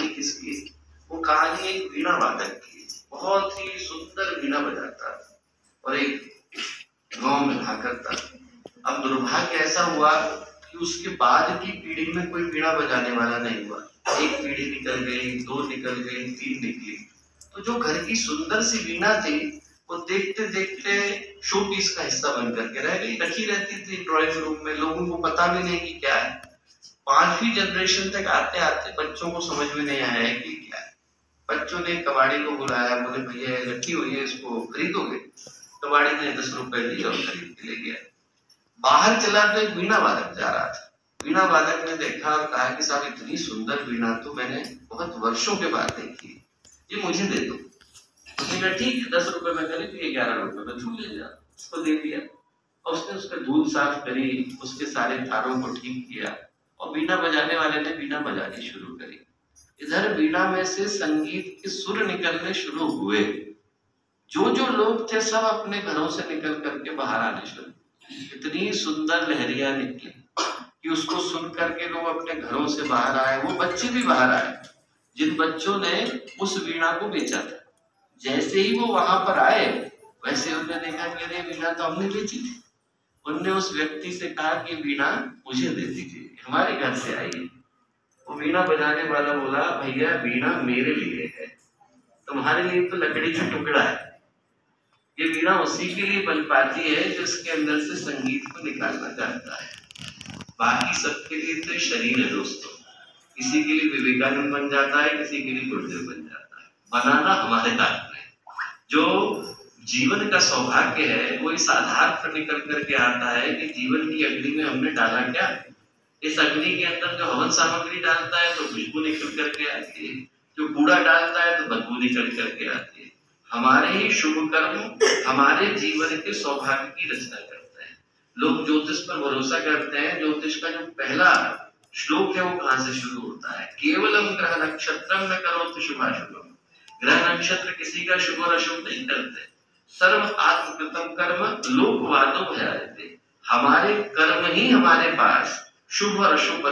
कहानी किसकी? वो कहानी एक वीणा वादक की, बहुत ही सुंदर वीणा बजाता और एक गांव में रहा करता। अब दुर्भाग्य ऐसा हुआ कि उसके बाद की पीढ़ी में कोई वीणा बजाने वाला नहीं हुआ। एक पीढ़ी निकल गई, दो निकल गई, तीन निकली, तो जो घर की सुंदर सी वीणा थी वो देखते देखते शो पीस का हिस्सा बन करके रह गई, रखी रहती थी ड्राइंग रूम में, लोगों को पता भी नहीं कि क्या है। 5वीं जनरेशन तक आते आते बच्चों को समझ में नहीं आया कि क्या है। बच्चों ने कबाड़ी को बुलाया, बोले भैया रखी हुई है, इसको खरीदोगे? कबाड़ी ने 10 रुपए दिए और खरीद के ले गया। बाहर चला तो एक वीणा वादक जा रहा था। वीणा वादक ने देखा और कहा कि साहब इतनी सुंदर वीणा तो मैंने बहुत वर्षों के बाद देखी, ये मुझे दे दो। उसने कहा ठीक है, 10 रुपए में खरीद, 11 रुपए में तू ले जा। उसको दे दिया और उसने उसका दूध साफ करी, उसके सारे तारों को ठीक किया और वीणा बजाने वाले ने वीणा बजानी शुरू करी। इधर वीणा में से संगीत के सुर निकलने शुरू हुए। जो जो लोग थे सब अपने घरों से निकल करके बाहर आने शुरू। इतनी सुंदर लहरियां निकली कि उसको सुन करके लोग अपने घरों से बाहर आए। वो बच्चे भी बाहर आए जिन बच्चों ने उस वीणा को बेचा था। जैसे ही वो वहां पर आए वैसे उन्होंने देखा कि अरे वीणा तो हमने बेची थी। उनने उस व्यक्ति से कहा कि वीणा मुझे दे दीजिए, हमारे घर से आई है। वो वीणा बजाने वाला बोला भैया वीणा मेरे लिए है, तुम्हारे लिए तो लकड़ी का टुकड़ा है। ये वीणा उसी के लिए बन पाती है जो इसके अंदर से संगीत को निकालना चाहता है। बाकी सबके लिए तो शरीर है दोस्तों। किसी के लिए विवेकानंद बन जाता है, किसी के लिए गुरुदेव बन जाता है। बनाना हमारे हाथ में। जो जीवन का सौभाग्य है वो इस आधार पर निकल करके आता है कि जीवन की अग्नि में हमने डाला क्या। इस अग्नि के अंदर जो हवन सामग्री डालता है तो खुशबू निकल करके आती है, जो कूड़ा डालता है तो बदबू निकल करके आती है। हमारे ही शुभ कर्म हमारे जीवन के सौभाग्य की रचना करते हैं। लोग ज्योतिष पर भरोसा करते हैं। ज्योतिष का जो पहला श्लोक है वो कहां से शुरू होता है? केवलम ग्रह नक्षत्रम न करोति शुभाशुभम। ग्रह नक्षत्र किसी का शुभ और अशुभ नहीं करते। सर्व आत्मकृतम कर्म लोकवादो भयाते। हमारे कर्म ही हमारे पास शुभ और अशुभ